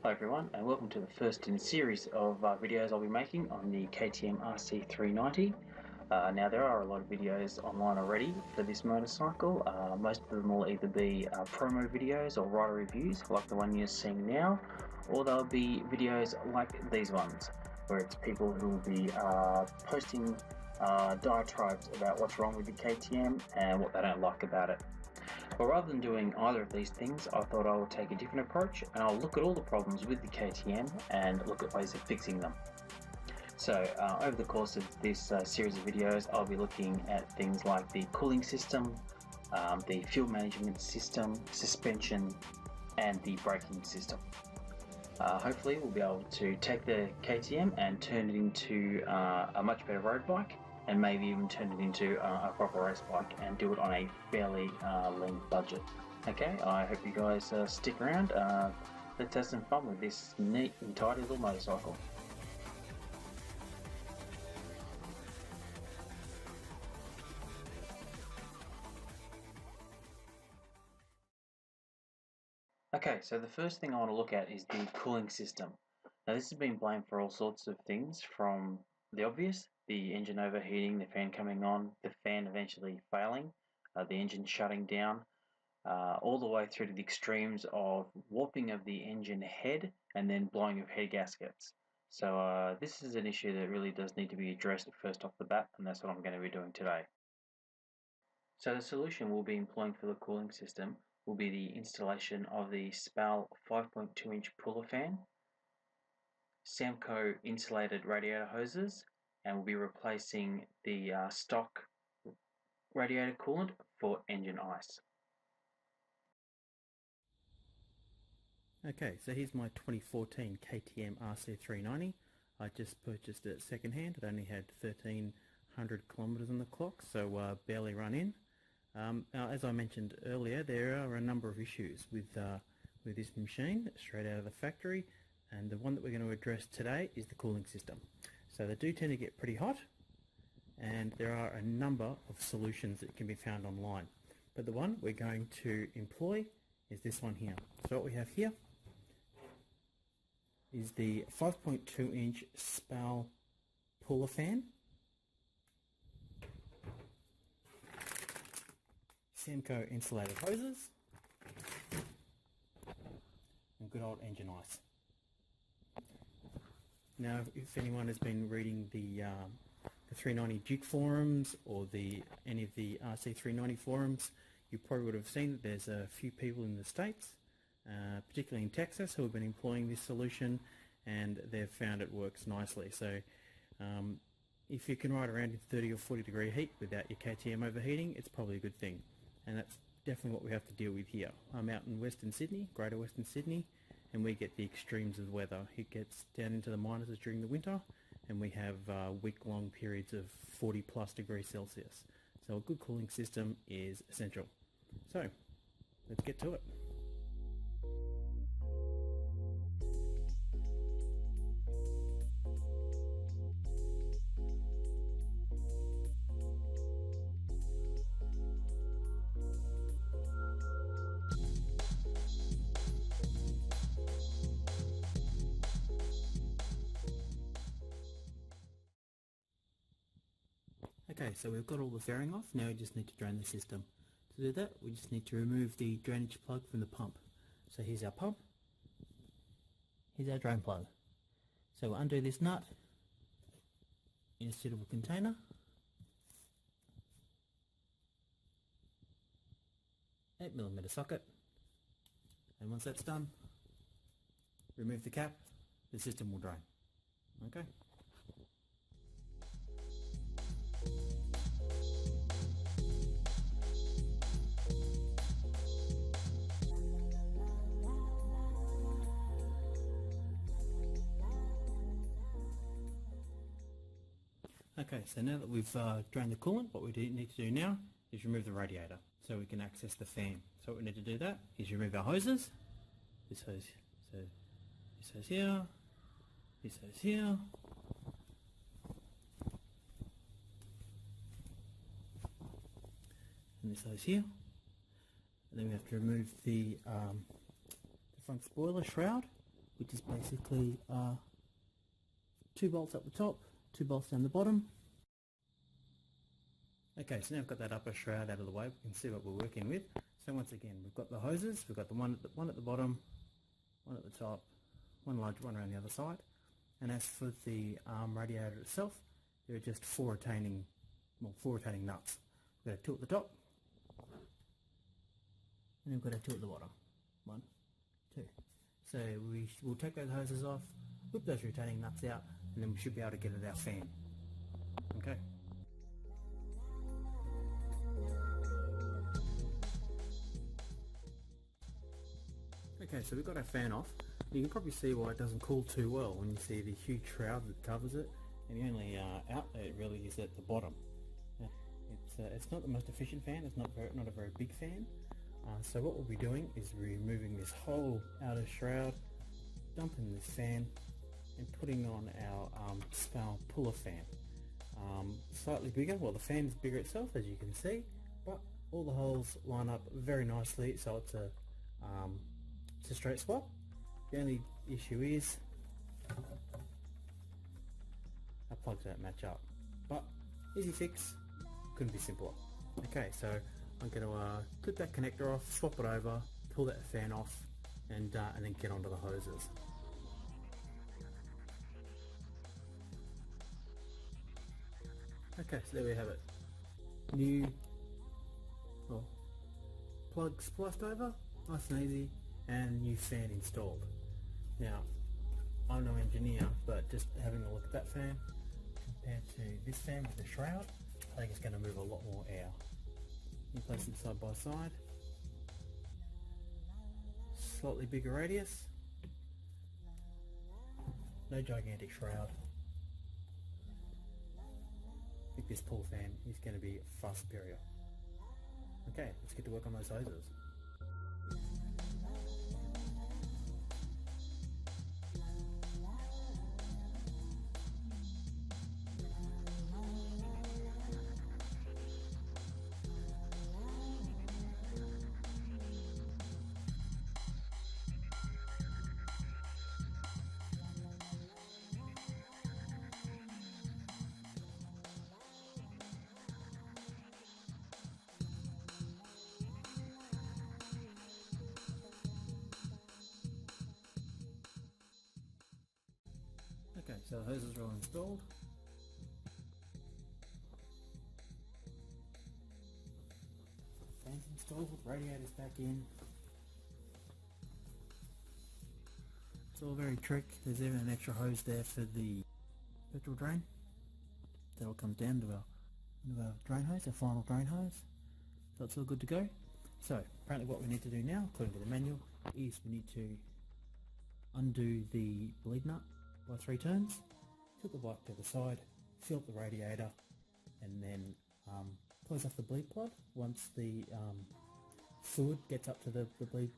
Hi everyone, and welcome to the first in a series of videos I'll be making on the KTM RC390. Now there are a lot of videos online already for this motorcycle. Most of them will either be promo videos or rider reviews like the one you're seeing now, or they'll be videos like these ones where it's people who will be posting diatribes about what's wrong with the KTM and what they don't like about it. But rather than doing either of these things, I thought I would take a different approach and I'll look at all the problems with the KTM and look at ways of fixing them. So over the course of this series of videos, I'll be looking at things like the cooling system, the fuel management system, suspension, and the braking system. Hopefully we'll be able to take the KTM and turn it into a much better road bike, and maybe even turn it into a proper race bike and do it on a fairly lean budget. Okay, I hope you guys stick around. Let's have some fun with this neat and tidy little motorcycle. Okay, so the first thing I want to look at is the cooling system. Now this has been blamed for all sorts of things, from the obvious, the engine overheating, the fan coming on, the fan eventually failing, the engine shutting down, all the way through to the extremes of warping of the engine head and then blowing of head gaskets. So this is an issue that really does need to be addressed first off the bat, and that's what I'm going to be doing today. So the solution we'll be employing for the cooling system will be the installation of the SPAL 5.2-inch puller fan, Samco insulated radiator hoses, and we'll be replacing the stock radiator coolant for engine ice. Okay, so here's my 2014 KTM RC390. I just purchased it second hand. It only had 1,300 kilometers on the clock, so barely run in. Now, as I mentioned earlier, there are a number of issues with this machine straight out of the factory, and the one that we're going to address today is the cooling system. So they do tend to get pretty hot, and there are a number of solutions that can be found online. But the one we're going to employ is this one here. So what we have here is the 5.2-inch SPAL puller fan, Samco insulated hoses, and good old engine ice. Now, if anyone has been reading the 390 Duke forums or any of the RC390 forums, you probably would have seen that there's a few people in the States, particularly in Texas, who have been employing this solution, and they've found it works nicely. So if you can ride around in 30 or 40 degree heat without your KTM overheating, it's probably a good thing. And that's definitely what we have to deal with here. I'm out in Western Sydney, Greater Western Sydney, and we get the extremes of weather. It gets down into the minuses during the winter, and we have week-long periods of 40 plus degrees Celsius. So a good cooling system is essential. So let's get to it. Okay, so we've got all the fairing off. Now we just need to drain the system. To do that, we just need to remove the drainage plug from the pump. So here's our pump. Here's our drain plug. So we'll undo this nut in a suitable container. 8mm socket. And once that's done, remove the cap, the system will drain. Okay. Okay, so now that we've drained the coolant, what we need to do now is remove the radiator so we can access the fan. So what we need to do that is remove our hoses. This hose, so this hose here, this hose here, and this hose here. And then we have to remove the front spoiler shroud, which is basically 2 bolts up the top, 2 bolts down the bottom. Okay, so now I've got that upper shroud out of the way, we can see what we're working with. So once again, we've got the hoses, we've got the one at the bottom, one at the top, one large one around the other side. And as for the radiator itself, there are just four retaining nuts. We've got a two at the top, and we've got a two at the bottom. 1, 2. So we'll take those hoses off, whip those retaining nuts out, and then we should be able to get at our fan. Okay. Okay, so we've got our fan off. You can probably see why it doesn't cool too well when you see the huge shroud that covers it, and the only outlet really is at the bottom. It's not the most efficient fan. It's not a very big fan. So what we'll be doing is removing this whole outer shroud, dumping this fan, and putting on our scale puller fan. Slightly bigger. Well, the fan's bigger itself, as you can see, but all the holes line up very nicely, so it's a straight swap. The only issue is our plugs don't match up, but easy fix, couldn't be simpler. Okay, so I'm going to clip that connector off, swap it over, pull that fan off, and then get onto the hoses. Okay, so there we have it. New plug spliced over, nice and easy, and new fan installed. Now, I'm no engineer, but just having a look at that fan compared to this fan with the shroud, I think it's going to move a lot more air. You place them side by side. Slightly bigger radius. No gigantic shroud. I think this pull fan is going to be far superior. Okay, let's get to work on those hoses. Okay, so the hoses are all installed. Fans installed, radiators back in. It's all very trick. There's even an extra hose there for the petrol drain. That'll come down to our drain hose, our final drain hose. So it's all good to go. So apparently what we need to do now, according to the manual, is we need to undo the bleed nut by 3 turns, tilt the bike to the side, fill up the radiator, and then close off the bleed plug once the fluid gets up to the bleed,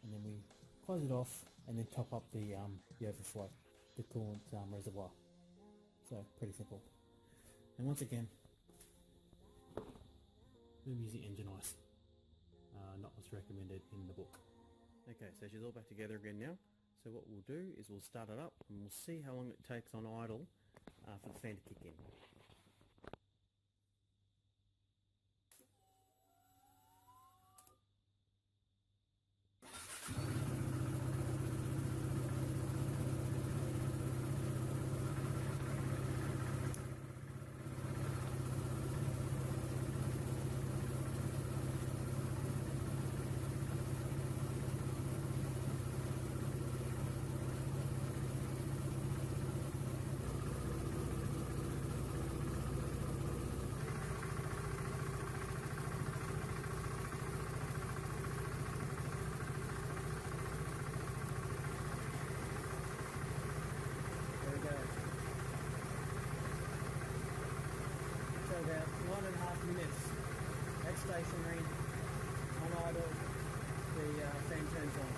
and then we close it off and then top up the overflow, the coolant reservoir. So pretty simple. And once again, we'll use the engine ice, not what's recommended in the book. Okay, so she's all back together again now. So what we'll do is we'll start it up and we'll see how long it takes on idle for the fan to kick in. So about 1.5 minutes at stationary, on idle, the fan turns on.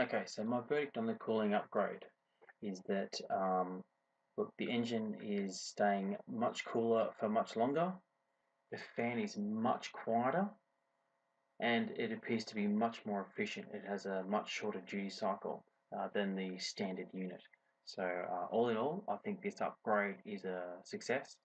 Okay, so my verdict on the cooling upgrade is that look, the engine is staying much cooler for much longer. The fan is much quieter, and it appears to be much more efficient. It has a much shorter duty cycle than the standard unit. So all in all, I think this upgrade is a success.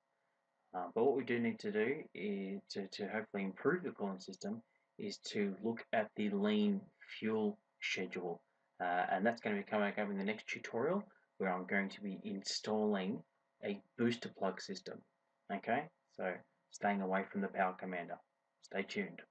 But what we do need to do is to hopefully improve the cooling system is to look at the lean fuel schedule. And that's going to be coming up in the next tutorial where I'm going to be installing a booster plug system. Okay, so staying away from the power commander. Stay tuned.